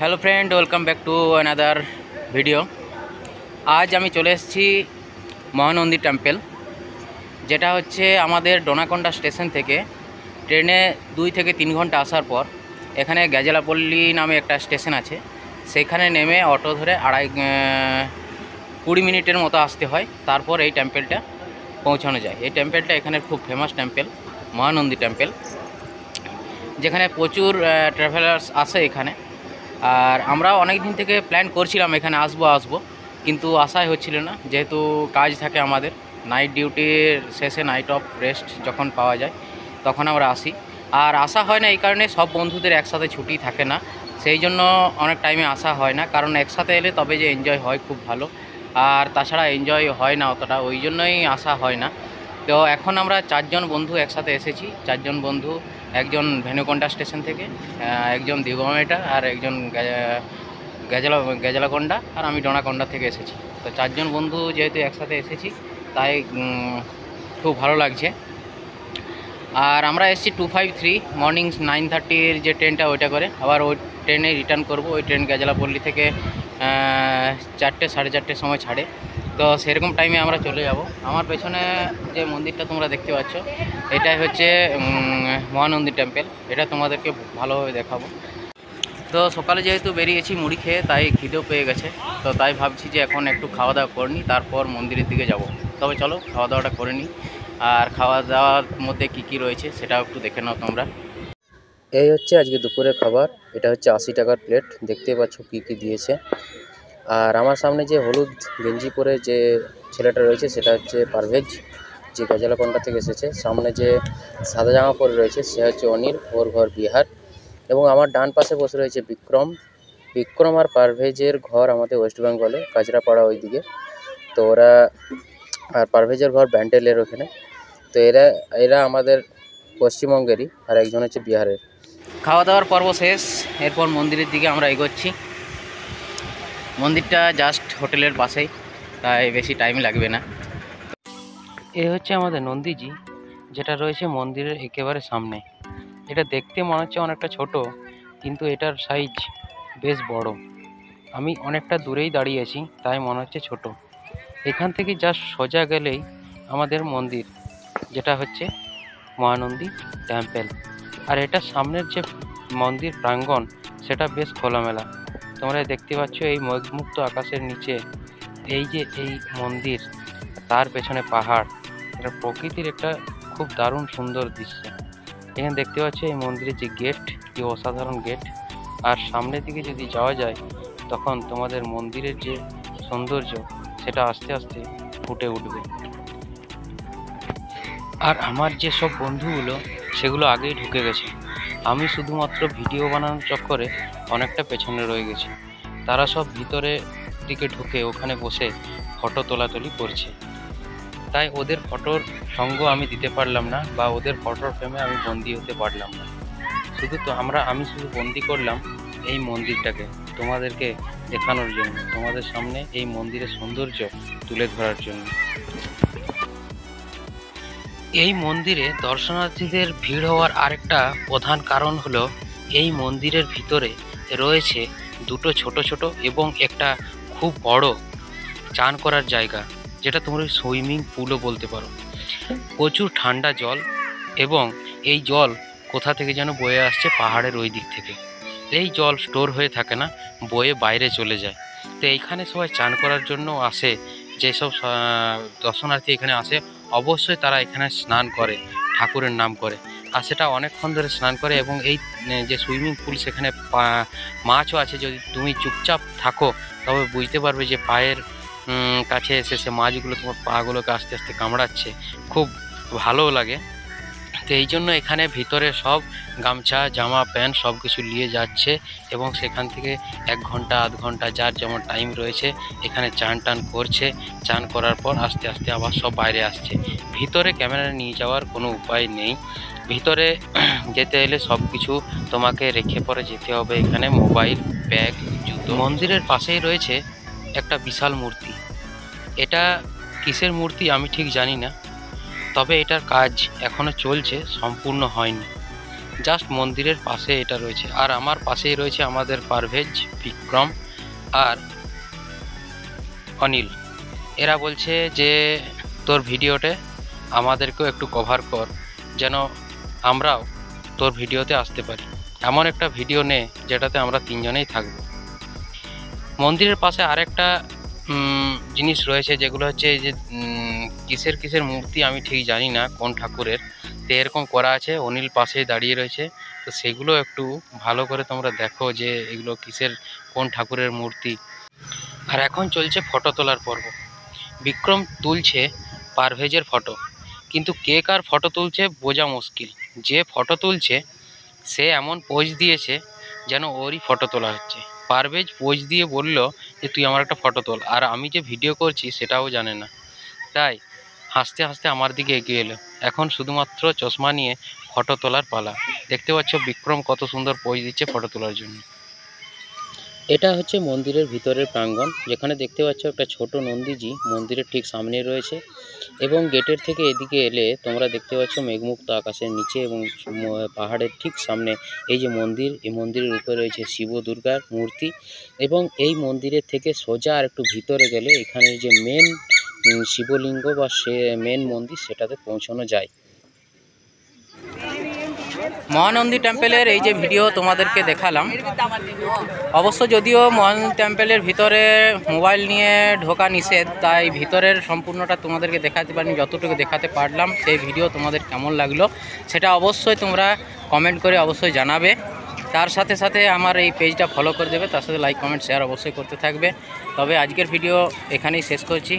Hello friend, welcome back to another video. আজ আমি চলে এসেছি মহানন্দী টেম্পল, যেটা হচ্ছে আমাদের ডোনাকোন্ডা স্টেশন থেকে ট্রেনে 2 থেকে 3 ঘন্টা আসার পর এখানে গ্যাজেলাপল্লী নামে একটা স্টেশন আছে, সেখানে নেমে অটো ধরে 20 মিনিটের মতো আসতে হয়। তারপর এই টেম্পলটা পৌঁছানো যায়। এই টেম্পলটা এখানে খুব ফেমাস টেম্পল, মহানন্দী টেম্পল, যেখানে প্রচুর ট্রাভেলার্স আসে এখানে। আর আমরা অনেক দিন থেকে প্ল্যান করছিলাম এখানে আসবো, কিন্তু আশাই হচ্ছিল না, যেহেতু কাজ থাকে আমাদের। নাইট ডিউটির শেষে নাইট অফ রেস্ট যখন পাওয়া যায় তখন আমরা আসি। আর আসা হয় না এই কারণে, সব বন্ধুদের একসাথে ছুটি থাকে না, সেই জন্য অনেক টাইমে আসা হয় না। কারণ একসাথে এলে তবে যে এনজয় হয় খুব ভালো, আর তাছাড়া এনজয় হয় না অতটা, ওই জন্যই আসা হয় না। তো এখন আমরা 4 জন বন্ধু একসাথে এসেছি। 4 জন বন্ধু, একজন ভেনুকোন্ডা স্টেশন থেকে, একজন দিগমেটা, আর একজন গ্যাজেলাকোন্ডা, আর আমি ডোনাকোন্ডা থেকে এসেছি। তো 4 জন বন্ধু যেহেতু একসাথে এসেছি, তাই খুব ভালো লাগছে। আর আমরা এসেছি 253 মর্নিং 9:30-এর যে ট্রেনটা, ওইটা করে আবার ওই ট্রেনে রিটার্ন করব। ওই ট্রেন গ্যাজেলাপল্লী থেকে 4টে সাড়ে 4টের সময় ছাড়ে, তো সেরকম টাইমে আমরা চলে যাব। আমার পেছনে যে মন্দিরটা তোমরা দেখতে পাচ্ছ, এটাই হচ্ছে মহানন্দী টেম্পল। এটা তোমাদেরকে ভালোভাবে দেখাবো। তো সকালে যেহেতু বেরিয়েছি মুড়ি খেয়ে, তাই খিদেও পেয়ে গেছে। তো তাই ভাবছি যে এখন একটু খাওয়া দাওয়া করে নিই, তারপর মন্দিরের দিকে যাব। তবে চলো খাওয়া দাওয়াটা করে নিই। আর খাওয়া দাওয়ার মধ্যে কি রয়েছে সেটাও একটু দেখে নাও তোমরা। এই হচ্ছে আজকে দুপুরের খাবার। এটা হচ্ছে 80 টাকার প্লেট। দেখতে পাচ্ছ কি দিয়েছে। আর আমার সামনে যে হলুদ গেঞ্জি পরে যে ছেলেটা রয়েছে, সেটা হচ্ছে পারভেজ, যে গ্যাজেলাকোন্ডা থেকে এসেছে। সামনে যে সাদা জামা পরে রয়েছে, সে হচ্ছে অনিল, ওর ঘর বিহার। এবং আমার ডান পাশে বসে রয়েছে বিক্রম আর পারভেজের ঘর আমাদের ওয়েস্ট বেঙ্গলে, কাজরাপাড়া ওইদিকে। তো ওরা, আর পারভেজের ঘর ব্যান্ডেলের ওখানে। তো এরা আমাদের পশ্চিমবঙ্গেরই, আর একজন হচ্ছে বিহারের। খাওয়া দাওয়ার পর্ব শেষ, এরপর মন্দিরের দিকে আমরা এগোচ্ছি। মন্দিরটা জাস্ট হোটেলের পাশেই, তাই বেশি টাইম লাগবে না। এ হচ্ছে আমাদের নন্দীজি, যেটা রয়েছে মন্দিরের একেবারে সামনে। এটা দেখতে মনে হচ্ছে অনেকটা ছোট, কিন্তু এটার সাইজ বেশ বড়। আমি অনেকটা দূরেই দাঁড়িয়েছি, তাই মনে হচ্ছে ছোট। এখান থেকে জাস্ট সোজা গেলেই আমাদের মন্দির, যেটা হচ্ছে মহানন্দী টেম্পল। আর এটার সামনের যে মন্দির প্রাঙ্গণ, সেটা বেশ খোলামেলা। তোমরা দেখতে পাচ্ছ এই মেঘমুক্ত আকাশের নিচে এই যে এই মন্দির, তার পেছনে পাহাড়। এটা প্রকৃতির একটা খুব দারুণ সুন্দর দৃশ্য। এখানে দেখতে পাচ্ছ এই মন্দিরের যে গেট, কি অসাধারণ গেট। আর সামনের দিকে যদি যাওয়া যায়, তখন তোমাদের মন্দিরের যে সৌন্দর্য, সেটা আস্তে আস্তে ফুটে উঠবে। আর আমার যে সব বন্ধুগুলো, সেগুলো আগেই ঢুকে গেছে। আমি শুধুমাত্র ভিডিও বানানোর চক্করে অনেকটা পেছনে রয়ে গেছি। তারা সব ভিতরে দিকে ঢুকে ওখানে বসে ফটো তোলাতুলি করছে, তাই ওদের ফটোর সঙ্গ আমি দিতে পারলাম না, বা ওদের ফটোর ফ্রেমে আমি বন্দি হতে পারলাম না। আমি শুধু বন্দি করলাম এই মন্দিরটাকে তোমাদেরকে দেখানোর জন্য, তোমাদের সামনে এই মন্দিরের সৌন্দর্য তুলে ধরার জন্য। এই মন্দিরে দর্শনার্থীদের ভিড় হওয়ার আরেকটা প্রধান কারণ হলো, এই মন্দিরের ভিতরে রয়েছে 2টো ছোট এবং একটা খুব বড় চান করার জায়গা, যেটা তোমরা সুইমিং পুলও বলতে পারো। প্রচুর ঠান্ডা জল, এবং এই জল কোথা থেকে যেন বয়ে আসছে পাহাড়ের ওই দিক থেকে। এই জল স্টোর হয়ে থাকে না, বয়ে বাইরে চলে যায়। তো এইখানে সবাই চান করার জন্য আসে। যেসব দর্শনার্থী এখানে আসে, অবশ্যই তারা এখানে স্নান করে, ঠাকুরের নাম করে। আর সেটা অনেকক্ষণ ধরে স্নান করে। এবং এই যে সুইমিং পুল, সেখানে মাছও আছে। যদি তুমি চুপচাপ থাকো, তবে বুঝতে পারবে যে পায়ের কাছে এসে সে মাছগুলো তোমার পাগুলোকে আস্তে আস্তে কামড়াচ্ছে। খুব ভালোও লাগে। তো এই জন্য এখানে ভিতরে সব গামছা, জামা, প্যান্ট সব কিছু নিয়ে যাচ্ছে, এবং সেখান থেকে 1 ঘন্টা, আধ ঘন্টা, যার যেমন টাইম রয়েছে, এখানে চান করছে। চান করার পর আস্তে আস্তে আবার সব বাইরে আসছে। ভিতরে ক্যামেরা নিয়ে যাওয়ার কোনো উপায় নেই। ভিতরে যেতে এলে সব কিছু তোমাকে রেখে পরে যেতে হবে। এখানে মোবাইল, ব্যাগ, জুতো। মন্দিরের পাশেই রয়েছে একটা বিশাল মূর্তি। এটা কিসের মূর্তি আমি ঠিক জানি না, তবে এটার কাজ এখনো চলছে, সম্পূর্ণ হয়নি। জাস্ট মন্দিরের পাশে এটা রয়েছে। আর আমার পাশেই রয়েছে আমাদের পারভেজ, বিক্রম আর অনিল। এরা বলছে যে তোর ভিডিওতে আমাদেরকেও একটু কভার কর, যেন আমরাও তোর ভিডিওতে আসতে পারি। এমন একটা ভিডিও নে যেটাতে আমরা তিনজনেই থাকব। মন্দিরের পাশে আরেকটা জিনিস রয়েছে, যেগুলো হচ্ছে এই যে কিসের মূর্তি আমি ঠিক জানি না কোন ঠাকুরের, তো এরকম করা আছে। অনিল পাশেই দাঁড়িয়ে রয়েছে, তো সেগুলো একটু ভালো করে তোমরা দেখো যে এগুলো কোন ঠাকুরের মূর্তি। আর এখন চলছে ফটো তোলার পর্ব। বিক্রম তুলছে পারভেজের ফটো, কিন্তু কে কার ফটো তুলছে বোঝা মুশকিল। যে ফটো তুলছে সে এমন পোজ দিয়েছে যেন ওরই ফটো তোলা হচ্ছে। পারভেজ পোজ দিয়ে বলল যে তুই আমার একটা ফটো তোল, আর আমি যে ভিডিও করছি সেটাও জানে না, তাই হাসতে হাসতে আমার দিকে এগিয়ে এলো। এখন শুধুমাত্র চশমা নিয়ে ফটো তোলার পালা। দেখতে পাচ্ছ বিক্রম কত সুন্দর পোজ দিচ্ছে ফটো তোলার জন্য। এটা হচ্ছে মন্দিরের ভিতরের প্রাঙ্গণ, যেখানে দেখতে পাচ্ছ একটা ছোট নন্দীজি মন্দিরের ঠিক সামনে রয়েছে, এবং গেটের থেকে এদিকে এলে তোমরা দেখতে পাচ্ছ মেঘমুক্ত আকাশের নিচে এবং পাহাড়ের ঠিক সামনে এই যে মন্দির, এই মন্দিরের উপরে রয়েছে শিব দুর্গার মূর্তি। এবং এই মন্দিরের থেকে সোজা আর একটু ভিতরে গেলে এখানে যে মেন শিবলিঙ্গ বা মেন মন্দির, সেটাতে পৌঁছানো যায়। মহানন্দী টেম্পেলের এই যে ভিডিও তোমাদেরকে দেখালাম, অবশ্য যদিও মহানন্দী টেম্পেলের ভিতরে মোবাইল নিয়ে ঢোকা নিষেধ, তাই ভিতরের সম্পূর্ণটা তোমাদেরকে দেখাতে পারিনি। যতটুকু দেখাতে পারলাম সেই ভিডিও তোমাদের কেমন লাগলো সেটা অবশ্যই তোমরা কমেন্ট করে অবশ্যই জানাবে। তার সাথে সাথে আমার এই পেজটা ফলো করে দেবে, তার সাথে লাইক কমেন্ট শেয়ার অবশ্যই করতে থাকবে। তবে আজকের ভিডিও এখানেই শেষ করছি।